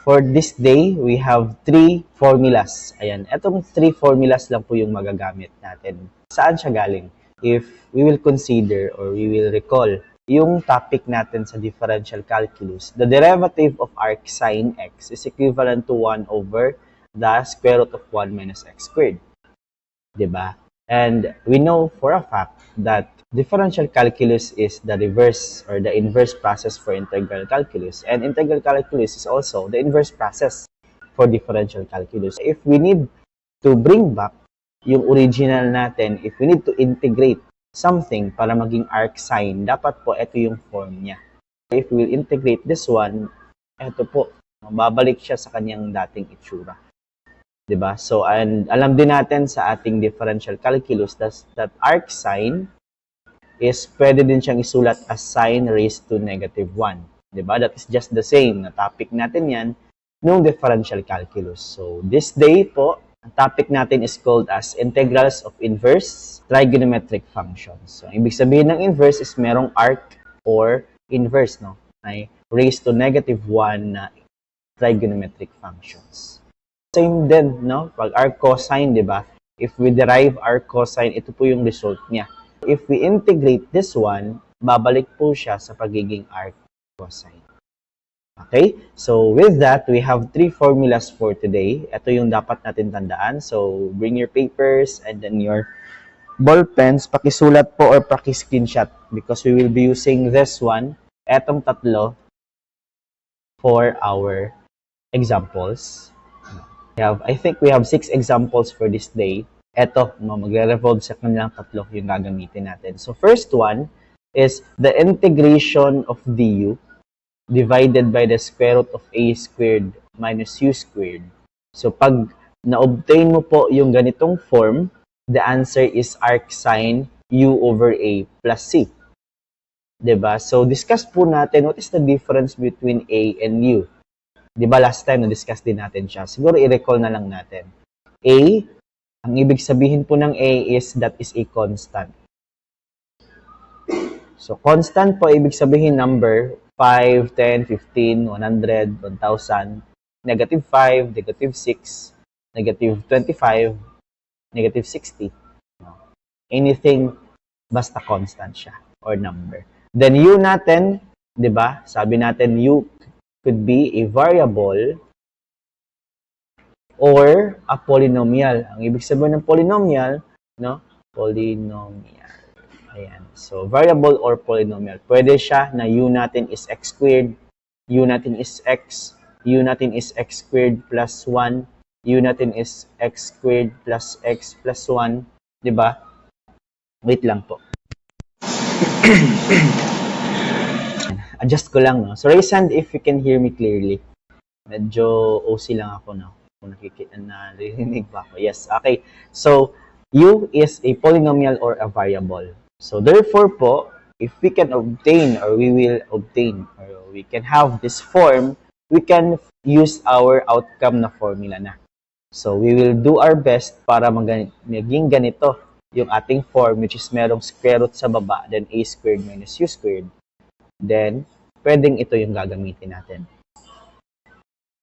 For this day, we have 3 formulas. Ayan, etong 3 formulas lang po yung magagamit natin. Saan siya galing? If we will consider or we will recall yung topic natin sa differential calculus, the derivative of arc sine x is equivalent to 1 over the square root of 1 minus x squared. Diba? And we know for a fact that differential calculus is the reverse or the inverse process for integral calculus. And integral calculus is also the inverse process for differential calculus. If we need to bring back yung original natin, if we need to integrate something para maging arc sine, dapat po ito yung form niya. If we will integrate this one, ito po, babalik siya sa kanyang dating itsura. Diba? So, and alam din natin sa ating differential calculus that arc sine is pwede din siyang isulat as sine raised to negative 1. Diba? That is just the same. Na topic natin yan nung differential calculus. So, this day po, ang topic natin is called as integrals of inverse trigonometric functions. So, ibig sabihin ng inverse is merong arc or inverse, no? Ay raised to negative 1 na trigonometric functions. Same din, no? Pag arc cosine, di ba? If we derive arc cosine, ito po yung result niya. If we integrate this one, babalik po siya sa pagiging arc cosine. Okay? So, with that, we have 3 formulas for today. Ito yung dapat natin tandaan. So, bring your papers and then your ball pens. Pakisulat po or paki-screenshot because we will be using this one, etong tatlo, for our examples. I think we have 6 examples for this day. Ito, magre-revolve sa kanilang tatlo yung gagamitin natin. So, first one is the integration of du divided by the square root of a squared minus u squared. So, pag na-obtain mo po yung ganitong form, the answer is arc sine u over a plus c. Diba? So, discuss po natin what is the difference between a and u. Diba last time na-discuss din natin siya. Siguro i-recall na lang natin. A, ang ibig sabihin po ng A is that is a constant. So, constant po ibig sabihin number 5, 10, 15, 100, 1,000, negative 5, negative 6, negative 25, negative 60. Anything basta constant siya or number. Then u natin, 'di ba? Sabi natin u could be a variable or a polynomial. Ang ibig sabihin ng polynomial, no? Polynomial. Ayan. So, variable or polynomial. Pwede siya na u natin is x squared, u natin is x, u natin is x squared plus 1, u natin is x squared plus x plus 1. Diba? Wait lang po. Adjust ko lang, no? So, raise hand if you can hear me clearly. Medyo OC lang ako, no? Kung nakikita na narinig ba ako. Yes, okay. So, u is a polynomial or a variable. So, therefore po, if we can obtain or we will obtain or we can have this form, we can use our outcome na formula na. So, we will do our best para maging ganito yung ating form which is merong square root sa baba, then a squared minus u squared. Then, pwedeng ito yung gagamitin natin.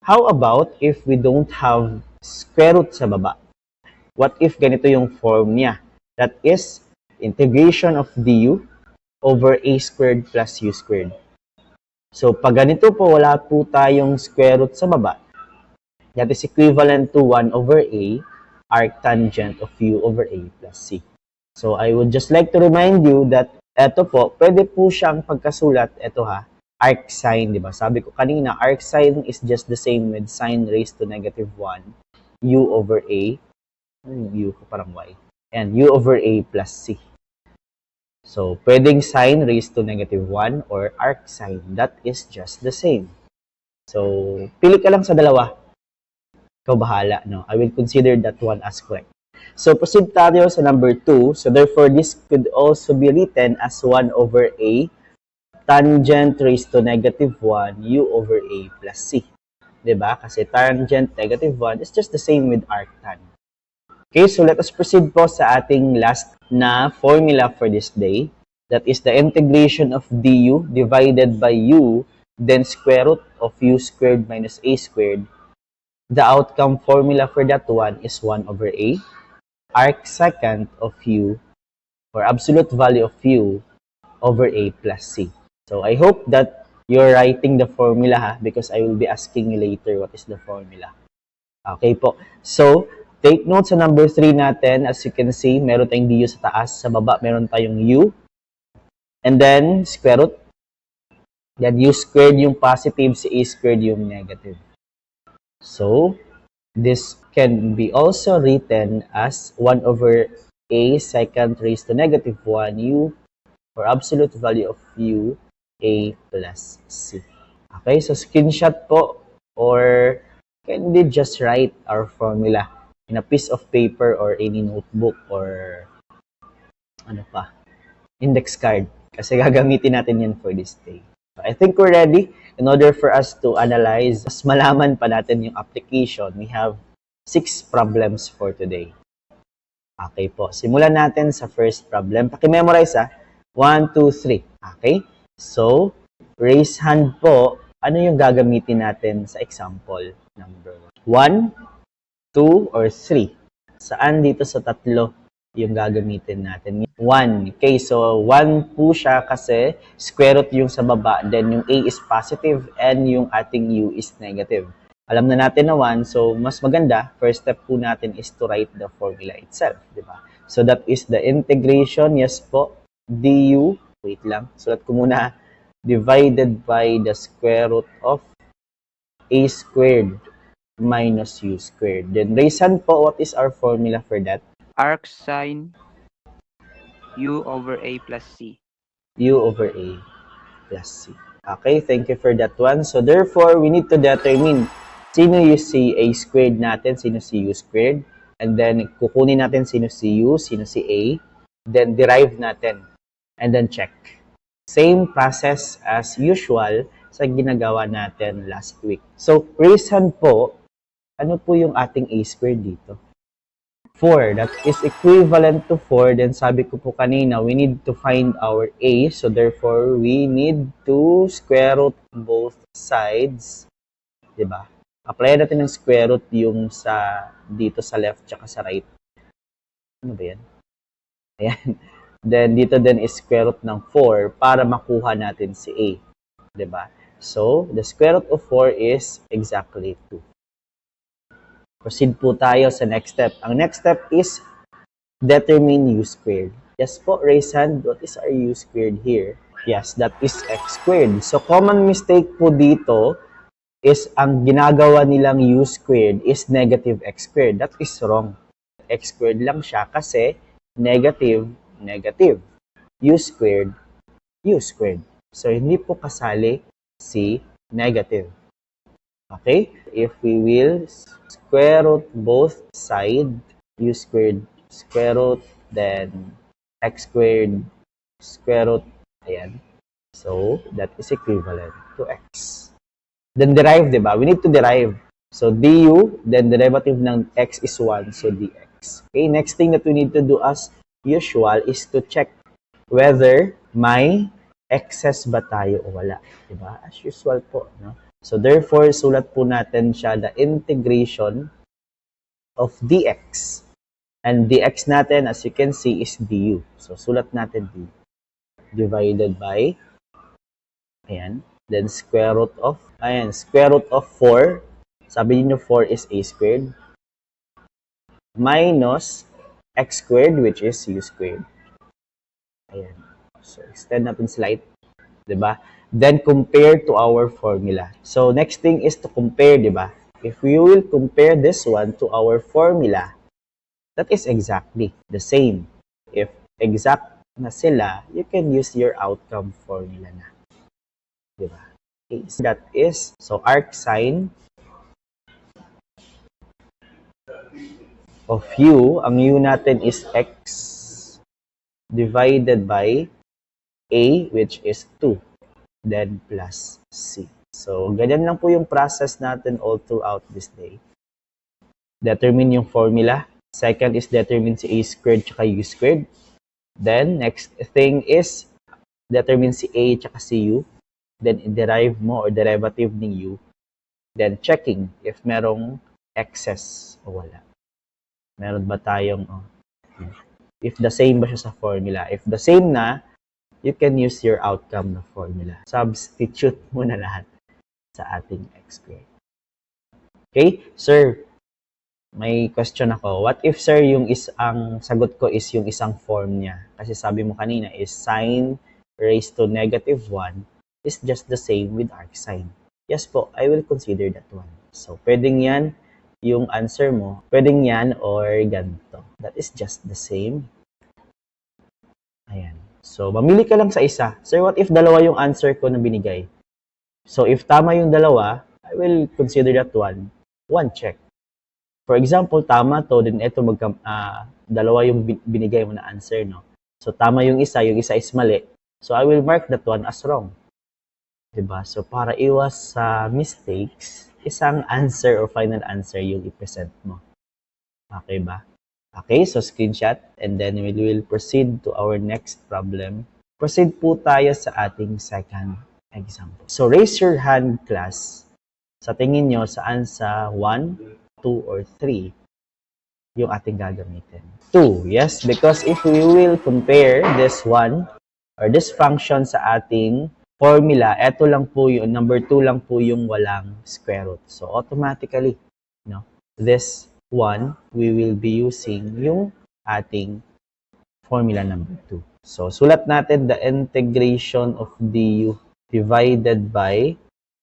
How about if we don't have square root sa baba? What if ganito yung form niya? That is integration of du over a squared plus u squared. So, pag ganito po, wala po tayong square root sa baba. That is equivalent to 1 over a arctangent of u over a plus c. So, I would just like to remind you that eto po, pwede po siyang pagkasulat, eto ha, arc sine, di ba? Sabi ko kanina, arc sine is just the same with sine raised to negative 1, u over a, u ko parang y, and u over a plus c. So, pwedeng sine raised to negative 1 or arc sine. That is just the same. So, pili ka lang sa dalawa. Ikaw bahala, no? I will consider that one as correct. So, proceed tayo sa number 2. So, therefore, this could also be written as 1 over a tangent raised to negative 1 u over a plus c. Diba? Kasi tangent negative 1 is just the same with arctan. Okay, so let us proceed po sa ating last na formula for this day. That is the integration of du divided by u then square root of u squared minus a squared. The outcome formula for that one is 1 over a. Arc second of u, or absolute value of u, over a plus c. So I hope that you're writing the formula ha, because I will be asking you later what is the formula. Okay po. So, take note sa number 3 natin. As you can see, meron tayong du sa taas. Sa baba, meron tayong u. And then, square root. Then, u squared yung positive, si a squared yung negative. So, this can be also written as 1 over a second raised to negative 1 u, or absolute value of u, a plus c. Okay, so screenshot po, or can we just write our formula in a piece of paper or any notebook or ano pa, index card. Kasi gagamitin natin yan for this day. So I think we're ready. In order for us to analyze, mas malaman pa natin yung application, we have 6 problems for today. Okay po, simulan natin sa first problem. Paki-memorize 1, 2, 3. Okay? So, raise hand po. Ano yung gagamitin natin sa example? Number 1, 2, or 3? Saan dito sa tatlo yung gagamitin natin? 1. Okay, so 1 po siya kasi square root yung sa baba, then yung a is positive and yung ating u is negative. Alam na natin na 1, so mas maganda, first step po natin is to write the formula itself, di ba? So that is the integration, yes po, du, wait lang, sulat ko muna, divided by the square root of a squared minus u squared. Then, raise hand po, what is our formula for that? Arc sine u over a plus c. U over a plus c. Okay, thank you for that one. So, therefore, we need to determine sino yung si a squared natin, sino si u squared. And then, kukunin natin sino si u, sino si a. Then, derive natin. And then, check. Same process as usual sa ginagawa natin last week. So, raise hand po, ano po yung ating a squared dito? 4. That is equivalent to 4. Then, sabi ko po kanina, we need to find our a. So, therefore, we need to square root both sides. Diba? Apply natin ng square root yung sa dito sa left tsaka sa right. Ano ba yan? Ayan. Then, dito din is square root ng 4 para makuha natin si a. Diba? So, the square root of 4 is exactly 2. Proceed po tayo sa next step. Ang next step is determine u squared. Yes po, raise hand. What is our u squared here? Yes, that is x squared. So, common mistake po dito is ang ginagawa nilang u squared is negative x squared. That is wrong. X squared lang siya kasi negative, negative. U squared, u squared. So, hindi po kasali si negative. Okay? If we will square root both sides, u squared, square root, then x squared, square root, ayan. So, that is equivalent to x. Then derive, diba? We need to derive. So, du, then derivative ng x is 1, so dx. Okay, next thing that we need to do as usual is to check whether may excess ba tayo o wala. Diba? As usual po, no? So, therefore, sulat po natin siya the integration of dx. And dx natin, as you can see, is du. So, sulat natin du. Divided by, ayan, then square root of, ayan, square root of 4. Sabi niyo 4 is a squared. Minus x squared, which is u squared. Ayan. So, extend natin slide. Diba? Then, compare to our formula. So, next thing is to compare, diba? If we will compare this one to our formula, that is exactly the same. If exact na sila, you can use your outcome formula na. Diba? Okay, so that is, so arc sine of u, ang u natin is x divided by a, which is 2, then plus c. So, ganyan lang po yung process natin all throughout this day. Determine yung formula. Second is determine si a squared tsaka u squared. Then, next thing is determine si a tsaka si u. then i-derive mo or derivative ng u, then checking if merong excess o wala. Meron ba tayong, if the same ba siya sa formula. If the same na, you can use your outcome na formula. Substitute mo na lahat sa ating x squared. Okay? Sir, may question ako. What if, sir, ang sagot ko is yung isang form niya? Kasi sabi mo kanina is sine raised to negative 1 is just the same with arc sine. Yes po, I will consider that one. So, pwedeng yan yung answer mo. Pwedeng yan or ganito. That is just the same. Ayan. So, mamili ka lang sa isa. Sir, what if dalawa yung answer ko na binigay? So, if tama yung dalawa, I will consider that one check. For example, tama to, then ito dalawa yung binigay mo na answer, no? So, tama yung isa is mali. So, I will mark that one as wrong. Diba? So, para iwas sa mistakes, isang answer or final answer yung i-present mo. Okay ba? Okay, so screenshot, and then we will proceed to our next problem. Proceed po tayo sa ating second example. So, raise your hand, class. Sa tingin nyo, saan sa 1, 2, or 3 yung ating gagamitin? 2, yes, because if we will compare this one or this function sa ating formula, eto lang po yung, number 2 lang po yung walang square root. So, automatically, no, this one, we will be using yung ating formula number 2. So, sulat natin the integration of du divided by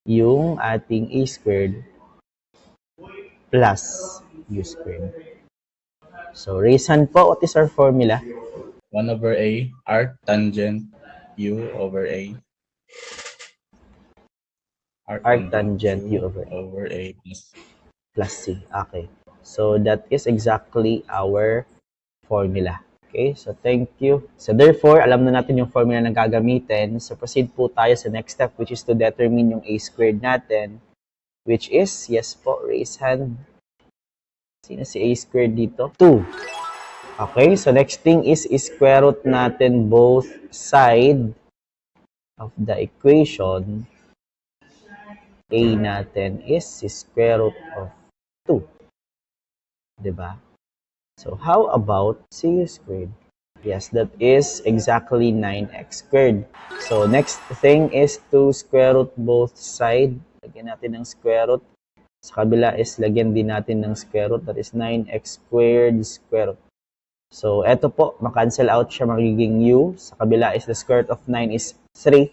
yung ating a squared plus u squared. So, raise hand po. What is our formula? 1 over a arc tangent u over a. Arc tangent u over a plus c. Okay. So, that is exactly our formula. Okay, so thank you. So therefore, alam na natin yung formula na gagamitin. So proceed po tayo sa next step, which is to determine yung a squared natin, which is, yes po, raise hand. Sino si a squared dito? 2. Okay, so next thing is square root natin both side of the equation. A natin is square root of 2. Diba? So, how about c squared? Yes, that is exactly 9x squared. So, next thing is to square root both side. Lagyan natin ng square root. Sa kabila is lagyan din natin ng square root. That is 9x squared square root. So, eto po, makancel out siya, magiging u. Sa kabila is the square root of 9 is 3.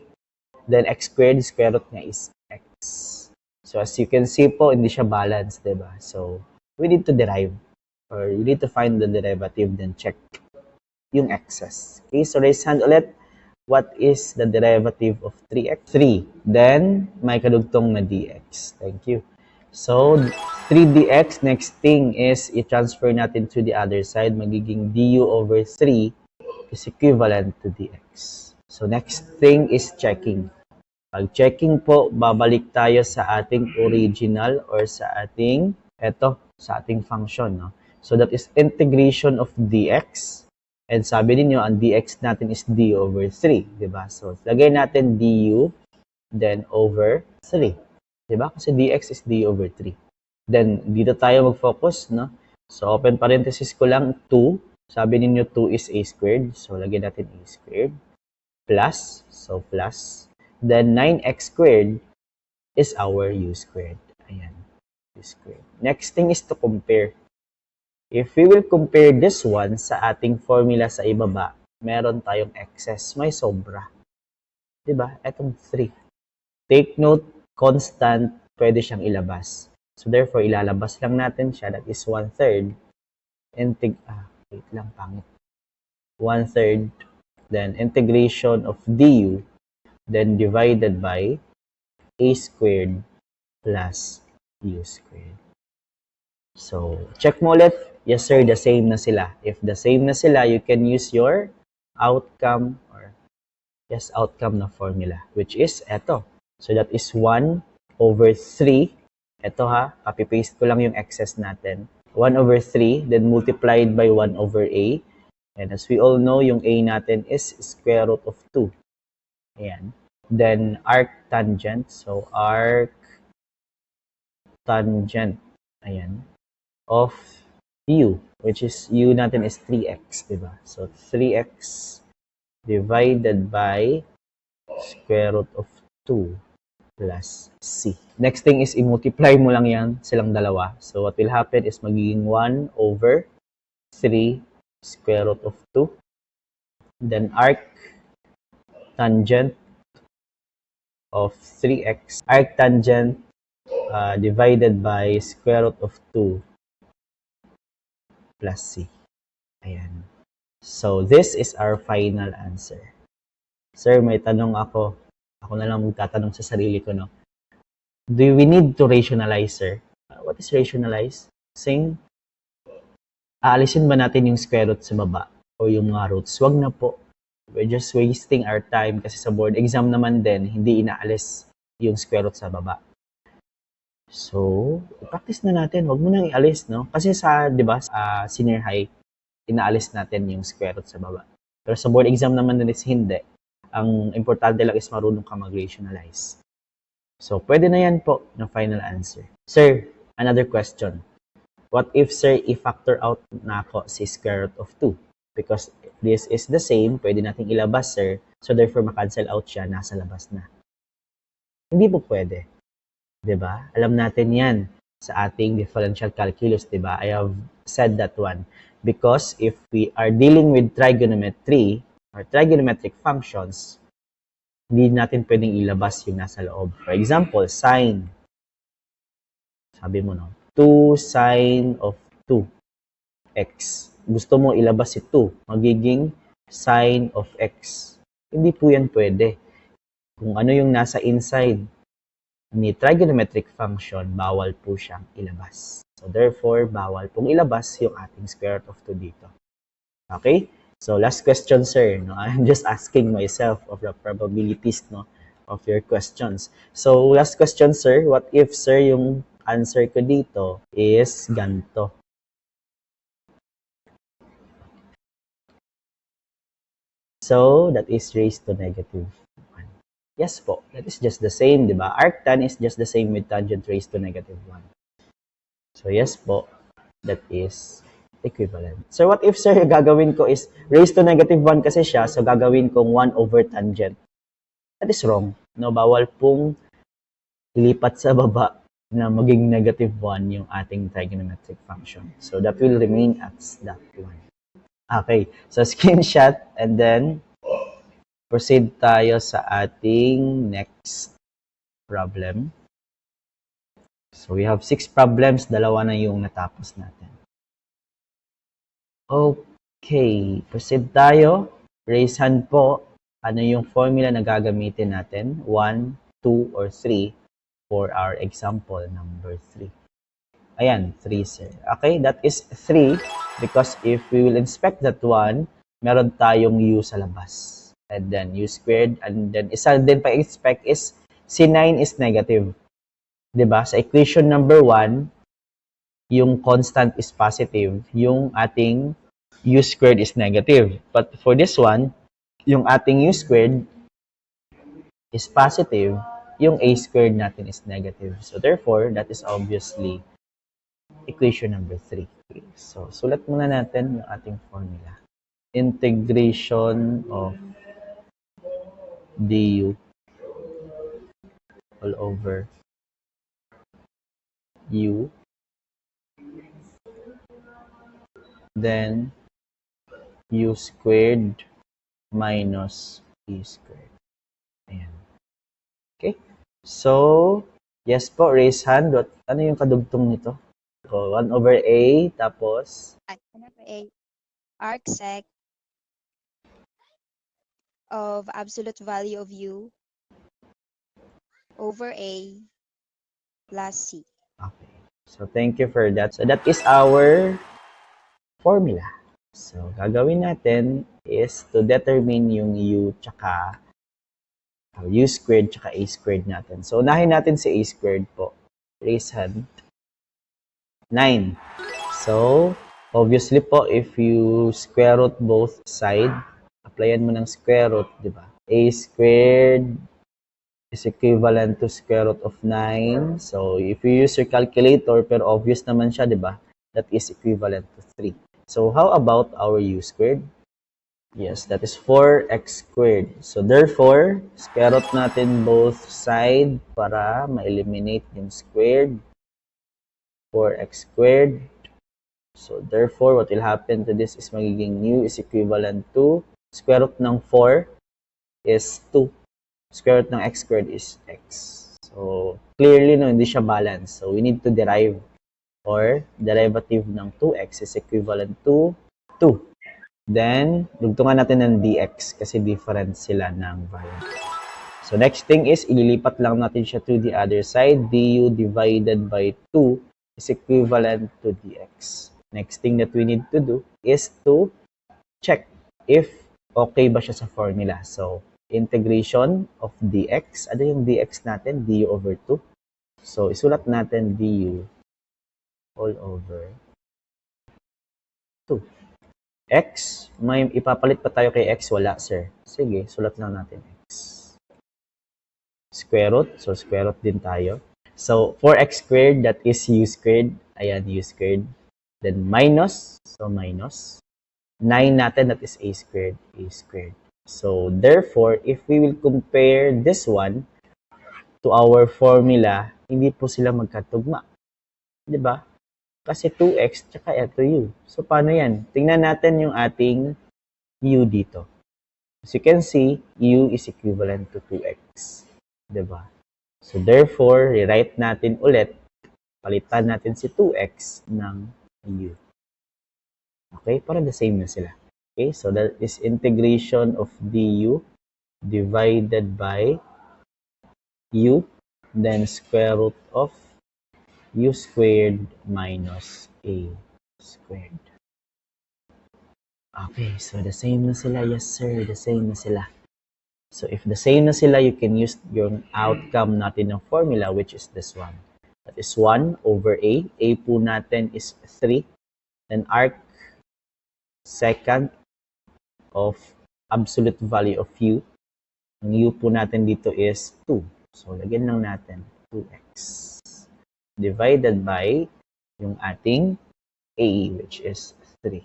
Then, x squared, square root niya is x. So, as you can see po, hindi siya balanced, diba? So, we need to derive. Or you need to find the derivative, then check yung excess. Okay, so raise hand ulit. What is the derivative of 3x? 3. Then, may kadugtong na dx. Thank you. So, 3 dx, next thing is i-transfer natin to the other side. Magiging du over 3 is equivalent to dx. So, next thing is checking. Pag checking po, babalik tayo sa ating original or sa ating, sa ating function, no? So, that is integration of dx. And sabi ninyo, ang dx natin is d over 3. Diba? So, lagay natin du, then over 3. Diba? Kasi dx is d over 3. Then, dito tayo mag-focus, no? So, open parenthesis ko lang, 2. Sabi ninyo, 2 is a squared. So, lagay natin a squared. Plus, so plus. Then, 9x squared is our u squared. Ayan, u squared. Next thing is to compare. If we will compare this one sa ating formula sa ibaba, meron tayong excess, may sobra. Diba? Etong 3. Take note, constant, pwede siyang ilabas. So therefore, ilalabas lang natin siya. That is 1/3. Wait lang, pangit. 1/3. Then integration of du, then divided by a squared plus u squared. So, check mo ulit. Yes, sir, the same na sila. If the same na sila, you can use your outcome or outcome na formula, which is eto. So, that is 1 over 3. Eto ha, copy-paste ko lang yung excess natin. 1 over 3, then multiplied by 1 over a. And as we all know, yung a natin is square root of 2. Ayan. then arctangent. So, arctangent, ayan, of u, which is u natin is 3x, diba? So, 3x divided by square root of 2 plus c. Next thing is i-multiply mo lang yan silang dalawa. So, what will happen is magiging 1 over 3 square root of 2. Then, arctangent of 3x. Arctangent divided by square root of 2 plus c. Ayan. So, this is our final answer. Sir, may tanong ako. Ako na lang magtatanong sa sarili ko, no? Do we need to rationalize, sir? What is rationalize? Saying, aalisin ba natin yung square root sa baba o yung mga roots? Wag na po. We're just wasting our time kasi sa board exam naman din, hindi inaalis yung square root sa baba. So, practice na natin. Wag mo nang ialis, no? Kasi sa, di ba, senior high, inaalis natin yung square root sa baba. Pero sa board exam naman din is hindi. Ang importante lang is marunong ka mag-rationalize. So, pwede na yan po na final answer. Sir, another question. What if, sir, i-factor out na ako si square root of 2? Because this is the same, pwede nating ilabas, sir. So, therefore, makancel out siya, nasa labas na. Hindi po pwede. Diba? Alam natin yan sa ating differential calculus, diba? I have said that one. Because if we are dealing with trigonometry or trigonometric functions, hindi natin pwedeng ilabas yung nasa loob. For example, sine. Sabi mo, no? 2 sine of 2x. Gusto mo ilabas si 2. Magiging sine of x. Hindi po yan pwede. Kung ano yung nasa inside ni trigonometric function, bawal po siyang ilabas. So, therefore, bawal pong ilabas yung ating square root of 2 dito. Okay? So, last question, sir. No? I'm just asking myself of the probabilities, no, of your questions. So, last question, sir. What if, sir, yung answer ko dito is ganito? So, that is raised to negative 1. Yes po, that is just the same, di ba? Arctan is just the same with tangent raised to negative 1. So, yes po, that is equivalent. So, what if, sir, gagawin ko is raised to negative 1 kasi siya, so gagawin kong 1 over tangent. That is wrong. No, bawal pong ilipat sa baba na maging negative 1 yung ating trigonometric function. So, that will remain as that 1. Okay, so screenshot and then proceed tayo sa ating next problem. So, we have 6 problems. Dalawa na yung natapos natin. Okay, proceed tayo. Raise hand po. Ano yung formula na gagamitin natin? 1, 2, or 3 for our example number 3. Ayan, 3, sir. Okay, that is 3 because if we will inspect that one, meron tayong u sa labas. And then u squared. And then isa din pa expect is C9 is negative. Diba? Sa equation number 1, yung constant is positive. Yung ating u squared is negative. But for this one, yung ating u squared is positive. Yung a squared natin is negative. So therefore, that is obviously equation number 3. Okay. So, sulat muna natin yung ating formula. Integration of du all over u, then u squared minus e squared. Ayan. Okay. So, yes po, raise hand. Ano yung kadugtong nito? So, 1 over a, tapos? 1 over a arcsec of absolute value of u over a plus c. Okay. So, thank you for that. So, that is our formula. So, gagawin natin is to determine yung u tsaka u squared tsaka a squared natin. So, unahin natin si a squared po. Raise hand. 9. So, obviously po, if you square root both side, applyan mo ng square root, di ba? A squared is equivalent to square root of 9. So, if you use your calculator, pero obvious naman siya, di ba? That is equivalent to 3. So, how about our u squared? Yes, that is 4x squared. So, therefore, square root natin both side para ma-eliminate yung squared. 4x squared. So, therefore, what will happen to this is magiging u is equivalent to square root ng 4 is 2. Square root ng x squared is x. So, clearly, no, hindi siya balance. So, we need to derive or derivative ng 2x is equivalent to 2. Then, dugtungan natin ng dx kasi different sila ng value. So, next thing is, ililipat lang natin siya to the other side. Du divided by 2 is equivalent to dx. Next thing that we need to do is to check if okay ba siya sa formula. So, integration of dx. Ano yung dx natin? Du over 2. So, isulat natin du all over 2. X, may ipapalit pa tayo kay x? Wala, sir. Sige, sulat lang natin x. Square root. So, square root din tayo. So, 4x squared, that is u squared. Ayan, u squared. Then, minus. So, minus. 9 natin, that is a squared. A squared. So, therefore, if we will compare this one to our formula, hindi po sila magkatugma. Diba? Kasi 2x, tsaka ito u. So, paano yan? Tingnan natin yung ating u dito. As you can see, u is equivalent to 2x. Diba? So, therefore, rewrite natin ulit. Palitan natin si 2x ng u. Okay? Para the same na sila. Okay, so that is integration of du divided by u, then square root of u squared minus a squared. Okay, so the same na sila. Yes, sir, the same na sila. So if the same na sila, you can use yung outcome natin ng formula, which is this one. That is 1 over a. A po natin is 3. Then arc second of absolute value of u. Ang u po natin dito is 2. So, lagyan lang natin 2x. Divided by yung ating a, which is 3.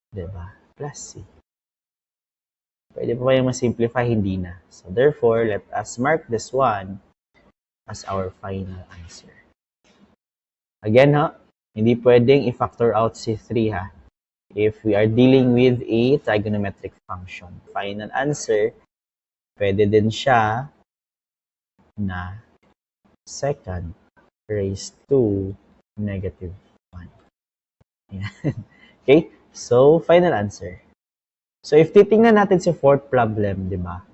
Diba? Plus c. Pwede pa kayong ma-simplify? Hindi na. So, therefore, let us mark this one as our final answer. Again, ha? Hindi pwedeng i-factor out si 3, ha? If we are dealing with a trigonometric function. Final answer, pwede din siya na second raised to negative 1. Okay? So, final answer. So, if titingnan natin si fourth problem, di ba?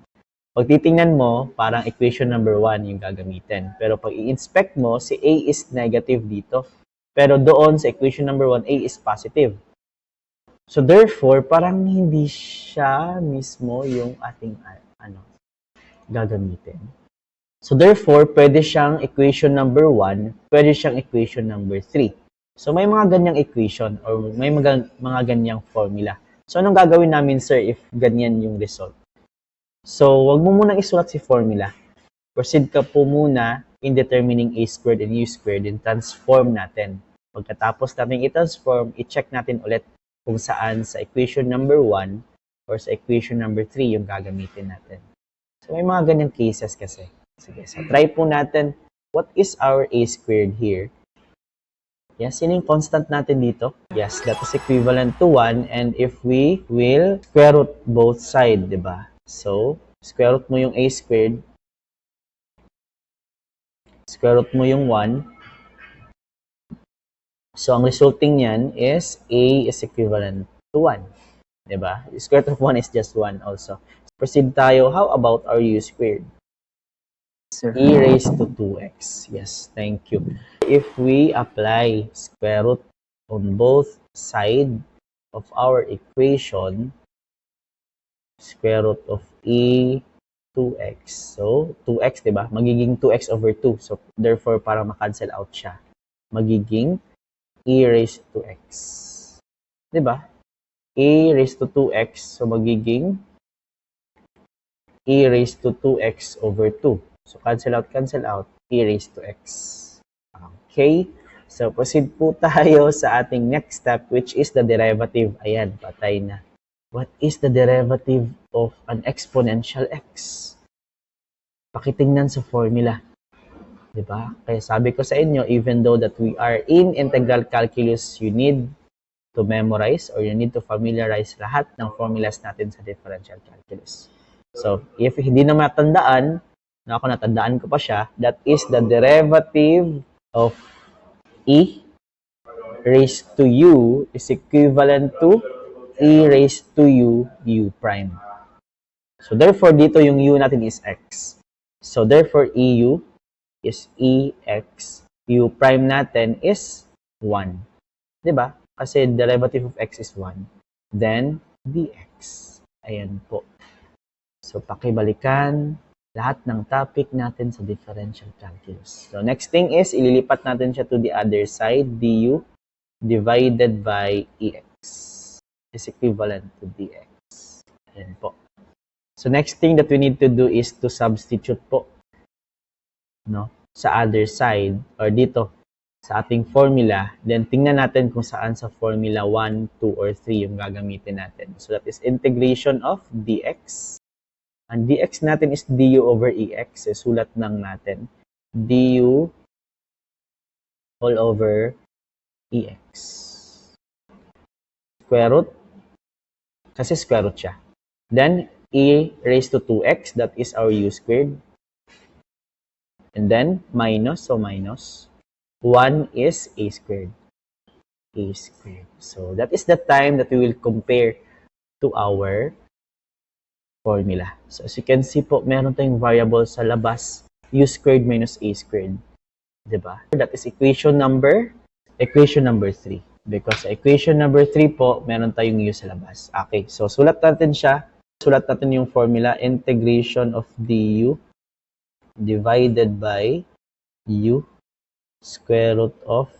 Pag titingnan mo, parang equation number 1 yung gagamitin. Pero pag i-inspect mo, si A is negative dito. Pero doon sa equation number 1, A is positive. So, therefore, parang hindi siya mismo yung ating gagamitin. So, therefore, pwede siyang equation number 1, pwede siyang equation number 3. So, may mga ganyang equation or may mga ganyang formula. So, anong gagawin namin, sir, if ganyan yung result? So, wag mo munang isulat si formula. Proceed ka po muna in determining a squared and u squared and transform natin. Pagkatapos natin i-transform, i-check natin ulit kung saan sa equation number 1 or sa equation number 3 yung gagamitin natin. So, may mga ganyang cases kasi. Sige, so try po natin. What is our a squared here? Yes, yun yung constant natin dito. Yes, that is equivalent to 1. And if we will square root both sides, di ba? So, square root mo yung a squared. Square root mo yung 1. So, ang resulting niyan is a is equivalent to 1. Diba? Square root of 1 is just 1 also. Proceed tayo. How about our u squared? Sir. E raised to 2x. Yes, thank you. If we apply square root on both sides of our equation, square root of e 2x. So, 2x, diba? Magiging 2x over 2. So, therefore, para makancel out siya, magiging e raised to x. Diba? A raised to 2x. So, magiging e raised to 2x over 2. So, cancel out, e raised to x. Okay? So, proceed po tayo sa ating next step, which is the derivative. Ayan, patay na. What is the derivative of an exponential x? Pakitingnan sa formula. Diba? Kaya sabi ko sa inyo, even though that we are in integral calculus, you need to memorize or you need to familiarize lahat ng formulas natin sa differential calculus. So, if hindi na matandaan, na ako natandaan ko pa siya, that is the derivative of e raised to u is equivalent to e raised to u prime. So, therefore, dito yung u natin is x. So, therefore, eu is ex. U prime natin is 1. Diba? Kasi derivative of x is 1. Then, dx. Ayan po. So, pakibalikan lahat ng topic natin sa differential calculus. So, next thing is, ililipat natin siya to the other side. Du divided by ex is equivalent to dx. Ayan po. So, next thing that we need to do is to substitute po, no, sa other side or dito sa ating formula. Then, tingnan natin kung saan sa formula 1, 2, or 3 yung gagamitin natin. So, that is integration of dx. Ang dx natin is du over ex. So, sulat lang natin. Du all over ex. Square root. Kasi square root siya. Then, e raised to 2x. That is our u squared. And then, minus. So, minus. 1 is a squared. A squared. So, that is the time that we will compare to our formula. So, as you can see po, meron tayong variable sa labas, u squared minus a squared. Diba? That is equation number 3. Because equation number 3 po, meron tayong u sa labas. Okay, so sulat natin siya. Sulat natin yung formula, integration of du divided by u square root of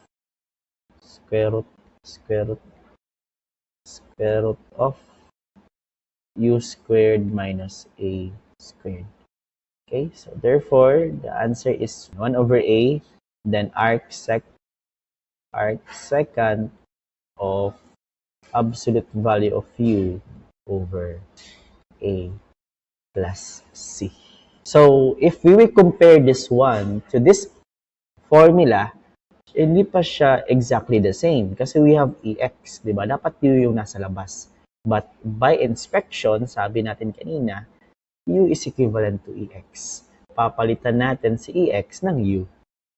u squared minus a squared. Okay, so therefore, the answer is 1 over a, then arc secant of absolute value of u over a plus c. So, if we will compare this one to this formula, hindi pa siya exactly the same kasi we have ex, di ba? Dapat u yung nasa labas. But by inspection, sabi natin kanina, u is equivalent to ex. Papalitan natin si ex ng u,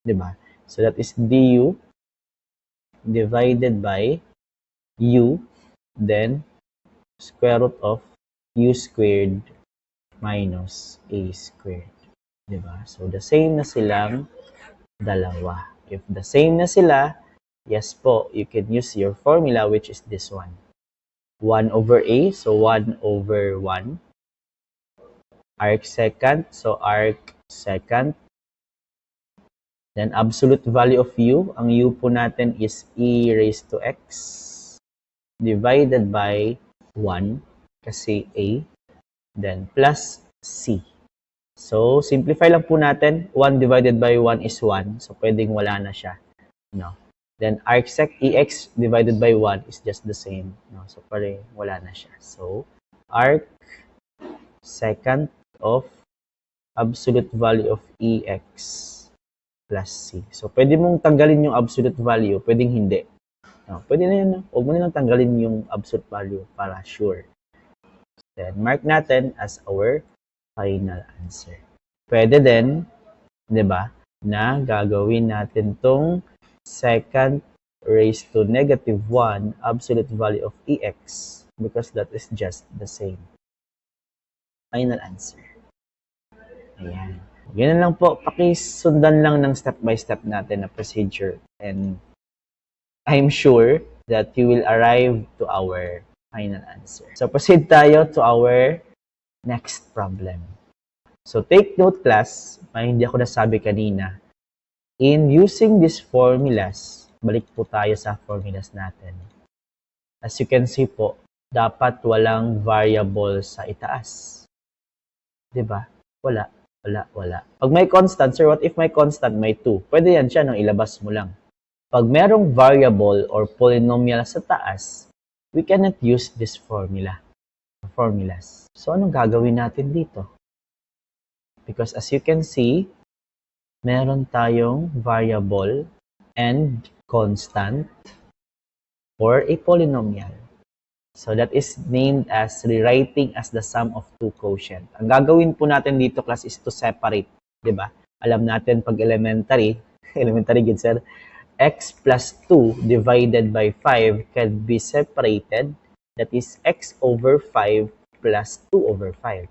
di ba? So that is du divided by u, then square root of u squared minus a squared. Di ba? So the same na silang dalawa. If the same na sila, yes po, you can use your formula which is this one. 1 over a, so 1 over 1. Arc secant, so arc secant. Then absolute value of u, ang u po natin is e raised to x divided by 1 kasi a, then plus c. So, simplify lang po natin. 1 divided by 1 is 1. So, pwedeng wala na siya. No? Then, arc sec ex divided by 1 is just the same. No? So, pare wala na siya. So, arc secant of absolute value of ex plus c. So, pwede mong tanggalin yung absolute value. Pwedeng hindi. No? Pwede na yun. Huwag mo nilang tanggalin yung absolute value para sure. Then, mark natin as our final answer. Pwede din, di ba, na gagawin natin tong secant raised to negative 1 absolute value of ex because that is just the same. Final answer. Ayan. Ganun lang po, pakisundan lang ng step-by-step natin na procedure and I'm sure that you will arrive to our final answer. So, proceed tayo to our next problem. So, take note class, may hindi ako nasabi kanina. In using these formulas, balik po tayo sa formulas natin. As you can see po, dapat walang variable sa itaas. Diba? Wala. Pag may constant, sir, what if may constant, may 2? Pwede yan siya, no? Ilabas mo lang. Pag merong variable or polynomial sa taas, we cannot use this formulas. So, anong gagawin natin dito? Because as you can see, meron tayong variable and constant or a polynomial. So, that is named as rewriting as the sum of two quotient. Ang gagawin po natin dito, class, is to separate. Diba? Alam natin pag elementary, good, sir, x plus 2 divided by 5 can be separated. That is x over 5 plus 2 over 5.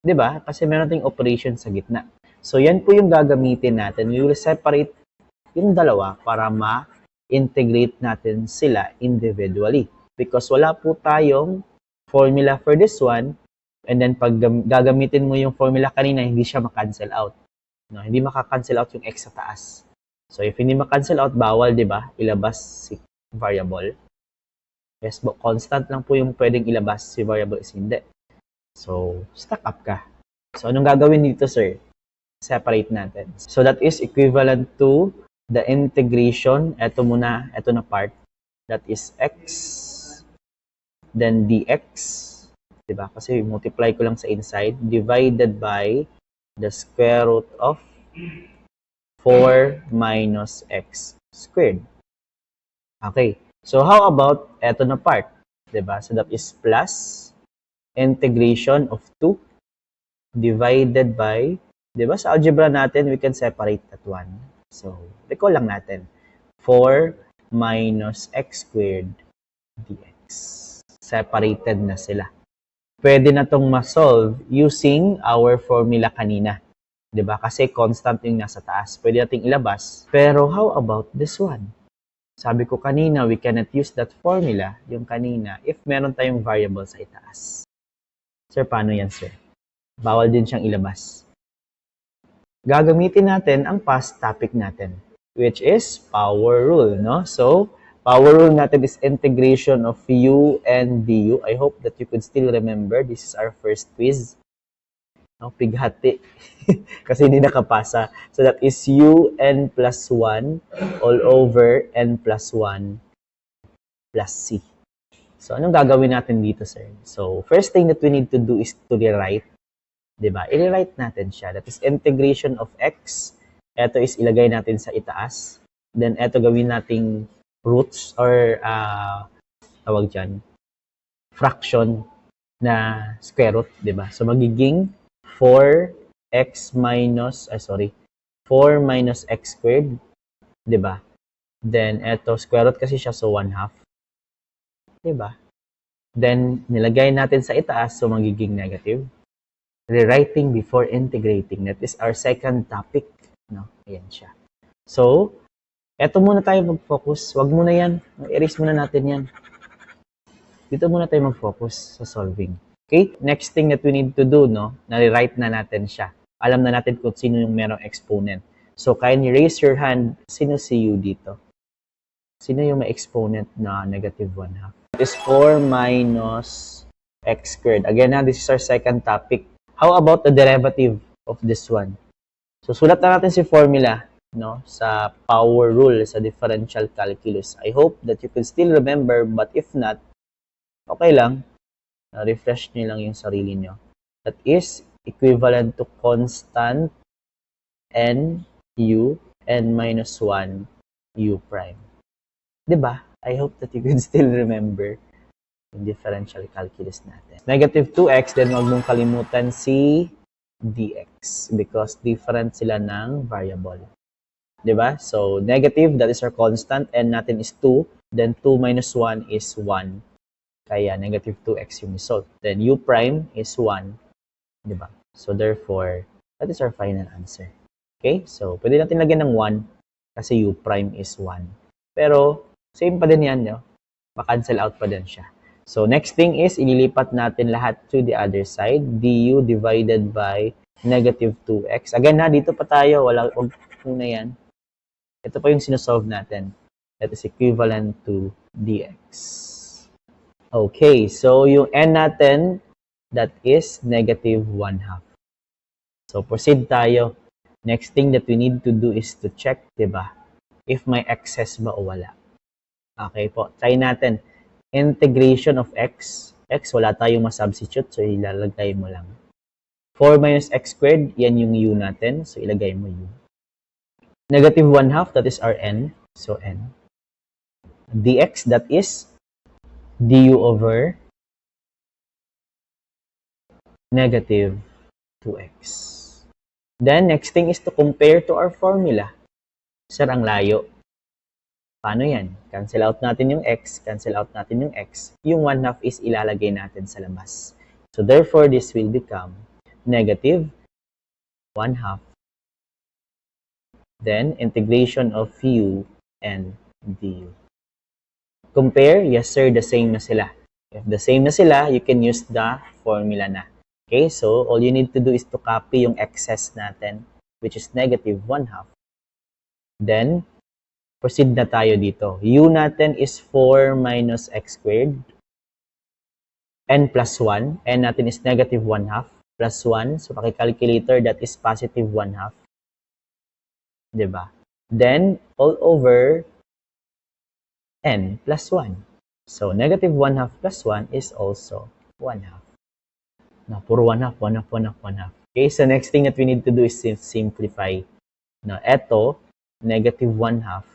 Diba? Kasi meron tayong operation sa gitna. So, yan po yung gagamitin natin. We will separate yung dalawa para ma-integrate natin sila individually. Because wala po tayong formula for this one, and then pag gagamitin mo yung formula kanina, hindi siya makancel out. No, hindi maka-cancel out yung x sa taas. So, if hindi makancel out, bawal, di ba? Ilabas si variable. Yes, but constant lang po yung pwedeng ilabas, si variable is hindi. So, stack up ka. So, anong gagawin dito, sir? Separate natin. So, that is equivalent to the integration. Ito na part. That is x, then dx, diba? Kasi multiply ko lang sa inside, divided by the square root of 4 minus x squared. Okay. So, how about eto na part? Diba? So, that is plus integration of 2 divided by, diba? Sa algebra natin, we can separate that one. So, recall lang natin. 4 minus x squared dx. Separated na sila. Pwede na tong ma-solve using our formula kanina. 'Di ba? Kasi constant yung nasa taas. Pwede nating ilabas. Pero how about this one? Sabi ko kanina, we cannot use that formula, yung kanina, if meron tayong variable sa itaas. Sir, paano yan, sir? Bawal din siyang ilabas. Gagamitin natin ang past topic natin, which is power rule, no? So, power rule natin is integration of u and du. I hope that you could still remember. This is our first quiz. No, pighati. Kasi hindi nakapasa. So that is un plus 1 all over n plus 1 plus c. So anong gagawin natin dito, sir? So first thing that we need to do is to rewrite. Diba? I-rewrite natin siya. That is integration of x. Ito is ilagay natin sa itaas. Then ito gawin nating roots or tawag dyan, fraction na square root, di ba? So, magiging 4x minus, 4 minus x squared, di ba? Then, eto, square root kasi siya, so 1/2. Di ba? Then, nilagay natin sa itaas, so magiging negative. Rewriting before integrating. That is our second topic. No? Ayan siya. So, eto muna tayo mag-focus. Wag muna yan. Erase muna natin yan. Dito muna tayo mag-focus sa solving. Okay? Next thing that we need to do, no? Na-rewrite na natin siya. Alam na natin kung sino yung merong exponent. So, kindly raise your hand. Sino si u dito? Sino yung may exponent na negative 1/2? It is 4 minus x squared. Again, this is our second topic. How about the derivative of this one? So, sulat na natin si formula, no, sa power rule, sa differential calculus. I hope that you can still remember, but if not, okay lang. Refresh nyo lang yung sarili nyo. That is equivalent to constant n u n minus 1 u prime. Diba? I hope that you can still remember yung differential calculus natin. Negative 2x, then wag mong kalimutan si dx because different sila ng variable. Diba? So, negative, that is our constant. N natin is 2. Then, 2 minus 1 is 1. Kaya, negative 2x yung result. Then, u prime is 1. Diba? So, therefore, that is our final answer. Okay? So, pwede natin lagyan ng 1 kasi u prime is 1. Pero, same pa din yan, no? Ma-cancel out pa din siya. So, next thing is, ililipat natin lahat to the other side. du divided by negative 2x. Again, dito pa tayo. Wag muna yan. Ito pa yung sinusolve natin. That is equivalent to dx. Okay, so yung n natin, that is negative 1/2. So, proceed tayo. Next thing that we need to do is to check, diba? If may excess ba o wala. Okay po. Try natin. Integration of x. X, wala tayong masubstitute. So, ilalagay mo lang. 4 minus x squared, yan yung u natin. So, ilagay mo u. Negative 1/2, that is our n. So, n. dx, that is du over negative 2x. Then, next thing is to compare to our formula. Sir, ang layo. Paano yan? Cancel out natin yung x, cancel out natin yung x. Yung 1/2 is ilalagay natin sa labas. So, therefore, this will become negative 1/2. Then, integration of u and du. Compare, yes sir, the same na sila. If the same na sila, you can use the formula na. Okay, so all you need to do is to copy yung excess natin, which is negative 1/2. Then, proceed na tayo dito. U natin is 4 minus x squared. N plus 1. N natin is negative 1/2 plus 1. So, paki-calculator, that is positive 1/2. Diba? Then, all over n plus 1. So, negative 1/2 plus 1 is also 1/2. Na, puro 1/2, 1/2, 1/2, 1/2. Okay, so next thing that we need to do is simplify. Now, eto, negative 1/2.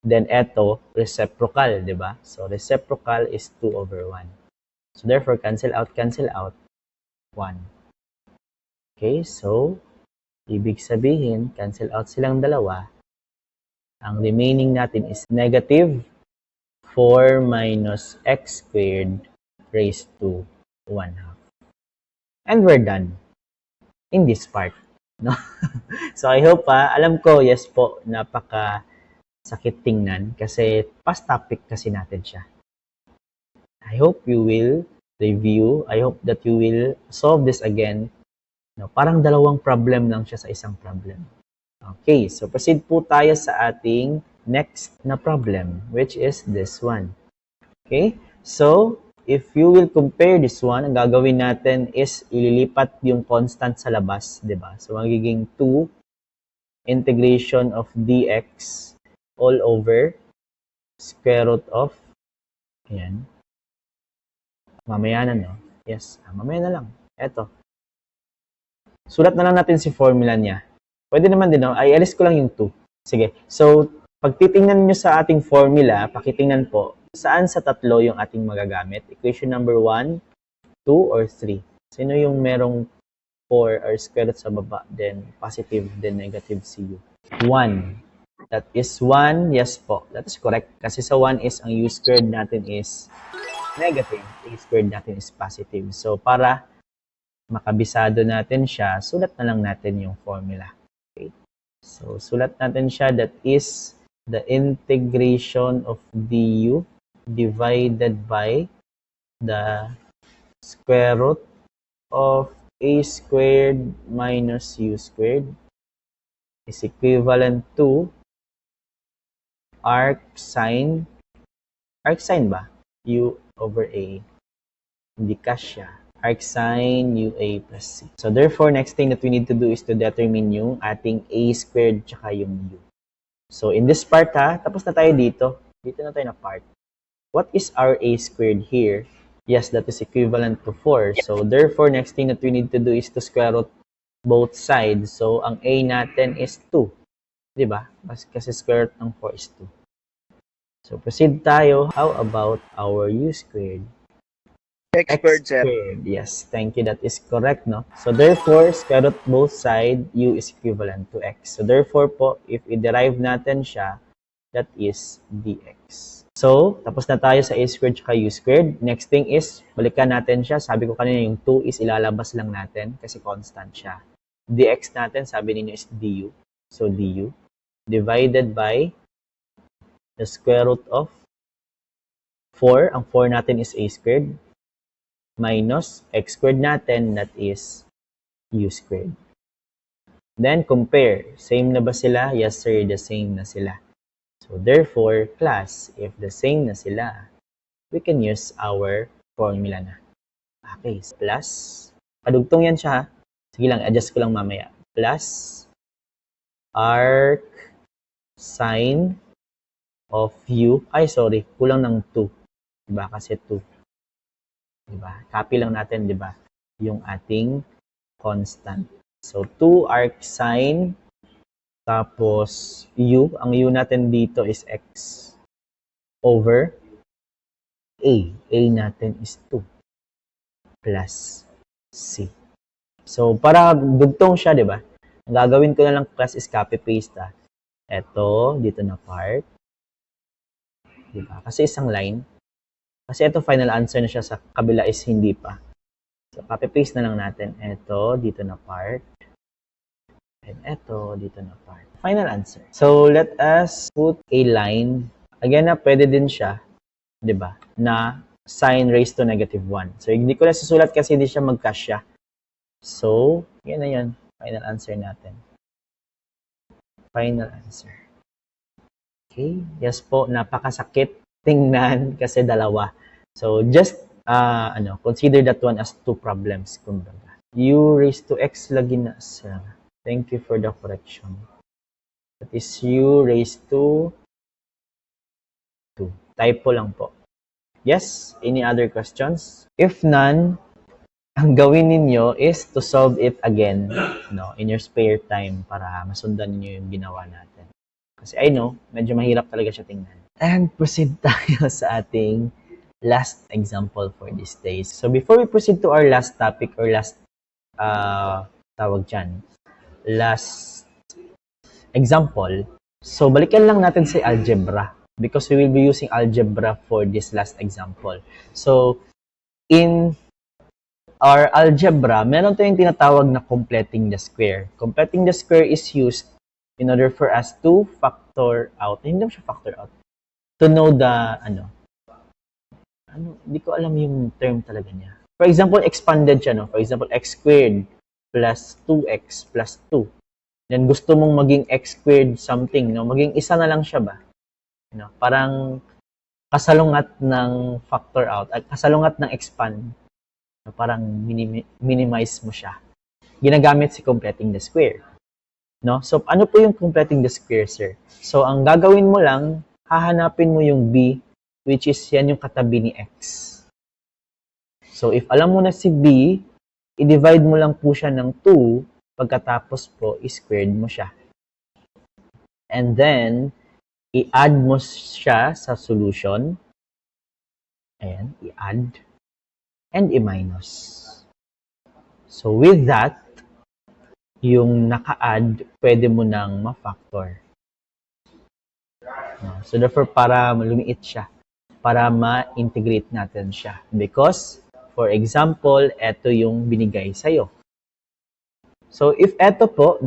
Then, eto, reciprocal, di ba? So, reciprocal is 2 over 1. So, therefore, cancel out, 1. Okay, so, ibig sabihin, cancel out silang dalawa. Ang remaining natin is negative 4 minus x squared raised to 1/2. And we're done in this part. No? So, I hope, alam ko, yes po, napaka sakit tingnan kasi past topic kasi natin siya. I hope you will review. I hope that you will solve this again. No, parang dalawang problem lang siya sa isang problem. Okay, so proceed po tayo sa ating next na problem, which is this one. Okay, so if you will compare this one, ang gagawin natin is ililipat yung constant sa labas, di ba? So magiging 2 integration of dx all over square root of, ayan. Mamaya na, no? Yes, mamaya na lang. Eto. Sulat na lang natin si formula niya. Pwede naman din, no? Ay, alis ko lang yung 2. Sige. So, pag titingnan nyo sa ating formula, pakitingnan po, saan sa tatlo yung ating magagamit? Equation number 1, 2, or 3? Sino yung merong 4 or square root sa baba, then positive, then negative CU? 1. That is 1. Yes po. That is correct. Kasi sa 1 is, ang u squared natin is negative. A squared natin is positive. So, para makabisado natin siya, sulat na lang natin yung formula. Okay? So, sulat natin siya. That is the integration of du divided by the square root of a squared minus u squared is equivalent to arc sine ba? U over a. Hindi kasya. Arc sine UA plus C. So, therefore, next thing that we need to do is to determine yung ating A squared tsaka yung U. So, in this part, tapos na tayo dito. Dito na tayo na part. What is our A squared here? Yes, that is equivalent to 4. So, therefore, next thing that we need to do is to square root both sides. So, ang A natin is 2. Diba? Kasi square root ng 4 is 2. So, proceed tayo. How about our U squared? X squared, sir. Yes, thank you. That is correct, no? So, therefore, square root both side, u is equivalent to x. So, therefore po, if i-derive natin siya, that is dx. So, tapos na tayo sa a squared at u squared. Next thing is, balikan natin siya. Sabi ko kanina, yung 2 is ilalabas lang natin kasi constant siya. dx natin, sabi ninyo is du. So, du divided by the square root of 4. Ang 4 natin is a squared. Minus x squared natin, that is u squared. Then, compare. Same na ba sila? Yes, sir, the same na sila. So, therefore, class, if the same na sila, we can use our formula na. Okay, so plus, kadugtong yan siya. Sige lang, adjust ko lang mamaya. Plus arc sine of u. Ay, sorry. Kulang ng 2. Diba? Kasi 2. Diba? Copy lang natin, diba? Yung ating constant. So, 2 arc sine. Tapos, u. Ang u natin dito is x over a. A natin is 2 plus c. So, para dugtong siya, di ba? Ang gagawin ko na lang class is copy-paste. Ito, dito na part. Di ba? Kasi isang line. Kasi ito, final answer na siya. Sa kabila is hindi pa. So, copy-paste na lang natin. Ito, dito na part. And ito, dito na part. Final answer. So, let us put a line. Again, na pwede din siya, di ba? Na sine raised to negative 1. So, hindi ko na susulat kasi hindi siya magkasya. So, yan na yan. Final answer natin. Final answer. Okay. Yes po, napakasakit tingnan kasi dalawa. So, just, consider that one as 2 problems. Kumbaga. U raised to x lagi na sa. Thank you for the correction. That is u raised to 2. Typo lang po. Yes? Any other questions? If none, ang gawin ninyo is to solve it again, in your spare time para masundan niyo yung ginawa natin. Kasi I know, medyo mahirap talaga siya tingnan. And proceed tayo sa ating last example for these days. So before we proceed to our last topic or last last example, so balikan lang natin si algebra because we will be using algebra for this last example. So in our algebra, meron tayong tinatawag na completing the square. Completing the square is used in order for us to factor out. Hindi siya factor out. To know the, hindi ko alam yung term talaga niya. For example, expanded siya, no? For example, x squared plus 2x plus 2. Then gusto mong maging x squared something, no? Maging isa na lang siya ba? Parang kasalungat ng factor out, at kasalungat ng expand. Parang minimize mo siya. Ginagamit si completing the square. No? So, ano po yung completing the square, sir? So, ang gagawin mo lang, hahanapin mo yung b, which is yan yung katabi ni x. So, if alam mo na si b, i-divide mo lang po siya ng 2, pagkatapos po, i-squared mo siya. And then, i-add mo siya sa solution. Ayan, i-add. And i-minus. So, with that, yung naka-add, pwede mo nang ma-factor. So, therefore, para lumiit siya. Para ma-integrate natin siya. Because, for example, ito yung binigay sa'yo. So, if ito po,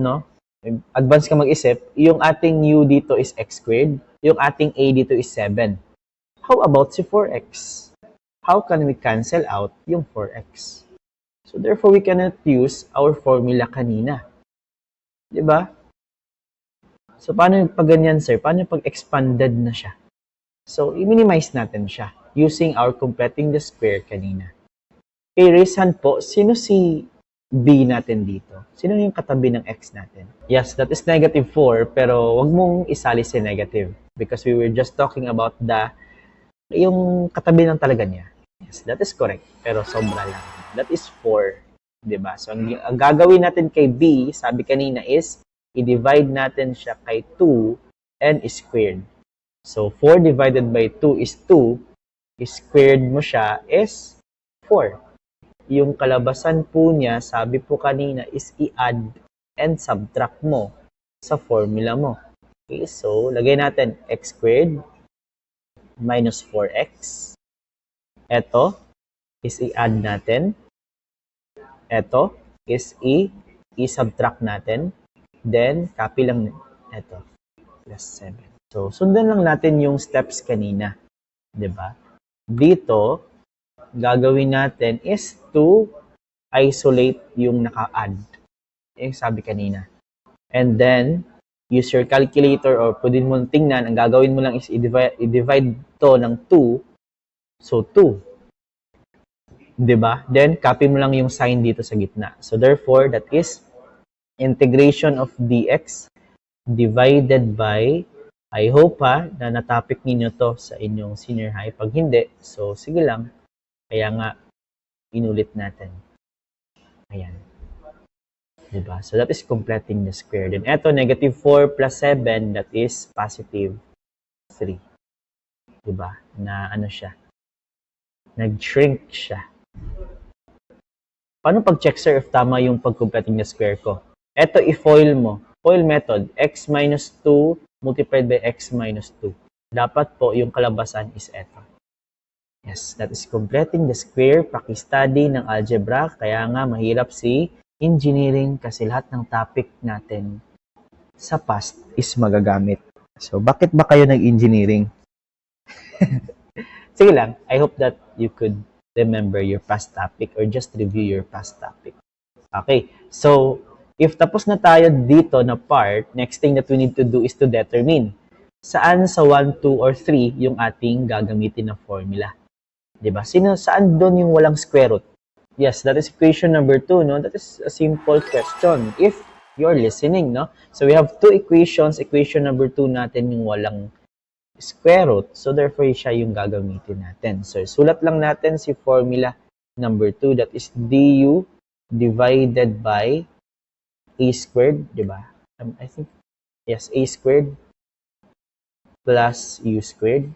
advance ka mag-isip, yung ating u dito is x squared, yung ating a dito is 7. How about si 4x? How can we cancel out yung 4x? So, therefore, we cannot use our formula kanina. Diba? So, paano pag ganyan, sir? Paano pag expanded na siya? So, i-minimize natin siya using our completing the square kanina. Okay, raise hand po. Sino si b natin dito? Sino yung katabi ng x natin? Yes, that is negative 4, pero wag mong isali si negative because we were just talking about yung katabi ng talaga niya. Yes, that is correct. Pero sobra lang. That is 4. Diba? So, ang gagawin natin kay b, sabi kanina is, i-divide natin siya kay 2 and squared. So, 4 divided by 2 is 2. Squared mo siya is 4. Yung kalabasan po niya, sabi po kanina, is i-add and subtract mo sa formula mo. Okay, so, lagay natin x squared minus 4x. Ito is i-add natin. Ito is i-subtract natin. Then, copy lang ito. Plus 7. So, sundan lang natin yung steps kanina. Diba? Dito, gagawin natin is to isolate yung naka-add. Yung sabi kanina. And then, use your calculator or pwede mo tingnan. Ang gagawin mo lang is i-divide to ng 2. So, 2. Diba? Then, copy mo lang yung sign dito sa gitna. So, therefore, that is integration of dx divided by, I hope na na-topic ninyo to sa inyong senior high. Pag hindi, so sige lang. Kaya nga, inulit natin. Ayan. Diba? So, that is completing the square. Then, eto, negative 4 plus 7, that is positive 3. Diba? Na ano siya? Nag-shrink siya. Paano pag-check, sir, if tama yung pag-completing the square ko? Eto, i-FOIL mo. FOIL method, x minus 2 multiplied by x minus 2. Dapat po yung kalabasan is eto. Yes, that is completing the square. Paki-study ng algebra. Kaya nga, mahirap si engineering kasi lahat ng topic natin sa past is magagamit. So, bakit ba kayo nag-engineering? Sige lang, I hope that you could remember your past topic or just review your past topic. Okay, so if tapos na tayo dito na part, next thing that we need to do is to determine saan sa 1, 2, or 3 yung ating gagamitin na formula. Diba? Saan doon yung walang square root? Yes, that is equation number 2, no? That is a simple question if you're listening, no? So we have two equations. Equation number 2 natin yung walang square root. So, therefore, siya yung gagamitin natin. So, sulat lang natin si formula number 2. That is du divided by a squared. Diba? I think, yes, a squared plus u squared.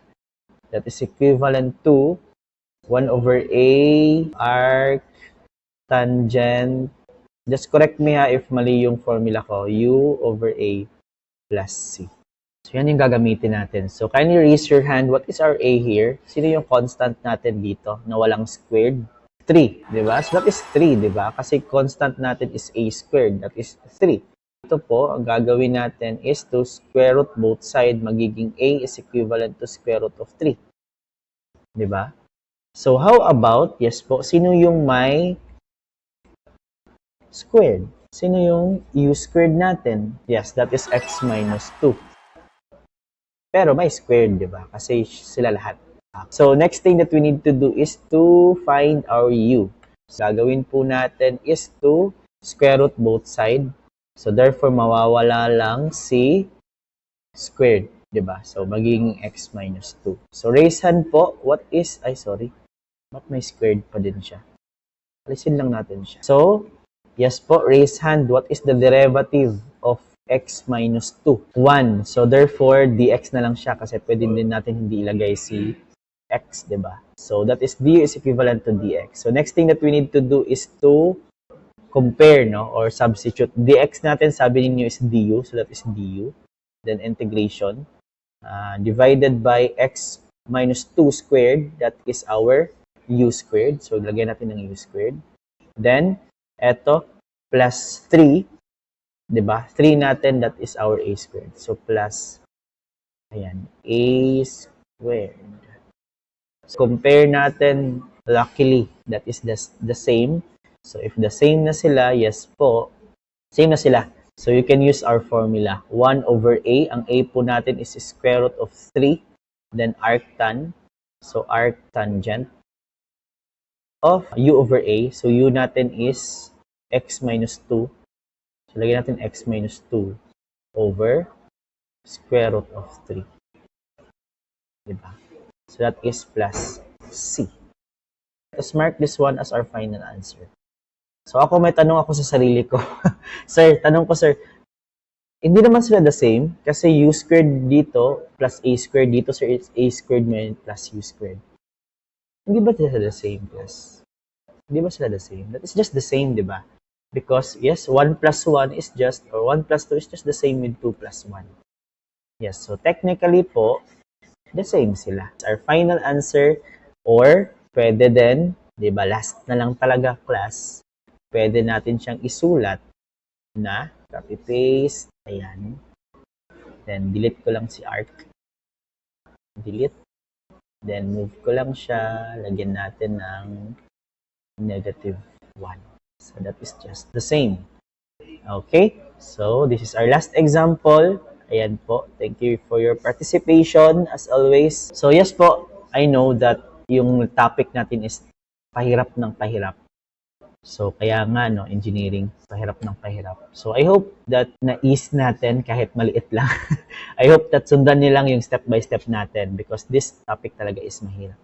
That is equivalent to 1 over a arc tangent. Just correct me if mali yung formula ko. U over a plus c. So, yan yung gagamitin natin. So, kindly raise your hand. What is our A here? Sino yung constant natin dito na walang squared? 3, di ba? So, that is 3, di ba? Kasi constant natin is A squared. That is 3. Ito po, ang gagawin natin is to square root both side. Magiging A is equivalent to square root of 3. Di ba? So, how about, yes po, sino yung may squared? Sino yung U squared natin? Yes, that is X minus 2. Pero may squared, di ba? Kasi sila lahat. So, next thing that we need to do is to find our u. So, gagawin po natin is to square root both side. So, therefore, mawawala lang si squared, di ba? So, magiging x minus 2. So, raise hand po. What is, ba't may squared pa din siya? Alisin lang natin siya. So, yes po, raise hand. What is the derivative of x minus 2? 1. So, therefore, dx na lang siya kasi pwede din natin hindi ilagay si x, diba? So, that is du is equivalent to dx. So, next thing that we need to do is to compare, no? Or substitute. Dx natin, sabi ninyo is du. So, that is du. Then, integration. Divided by x minus 2 squared. That is our u squared. So, lagyan natin ng u squared. Then, eto, plus 3. Diba? 3 natin, that is our a squared. So, plus, ayan, a squared. So, compare natin, luckily, that is the same. So, if the same na sila, yes po, same na sila. So, you can use our formula. 1 over a. Ang a po natin is square root of 3. Then, arctan. So, arctangent of u over a. So, u natin is x minus 2. So, lagyan natin x minus 2 over square root of 3. Diba? So, that is plus c. Let's mark this one as our final answer. So, ako may tanong ako sa sarili ko. Sir, tanong ko, sir, hindi naman sila the same kasi u squared dito plus a squared dito, sir, it's a squared plus u squared. Hindi ba sila the same plus? Hindi ba sila the same? That is just the same, diba? Because, yes, 1 plus 1 is just, or 1 plus 2 is just the same with 2 plus 1. Yes, so technically po, the same sila. Our final answer, or pwede din, di ba, last na lang talaga class, pwede natin siyang isulat na copy-paste, ayan. Then, delete ko lang si arc. Delete. Then, move ko lang siya, lagyan natin ng negative 1. So, that is just the same. Okay? So, this is our last example. Ayan po. Thank you for your participation as always. So, yes po, I know that yung topic natin is pahirap ng pahirap. So, kaya nga, no, engineering, pahirap ng pahirap. So, I hope that na-ease natin kahit maliit lang. I hope that sundan nyo lang yung step by step natin because this topic talaga is mahirap.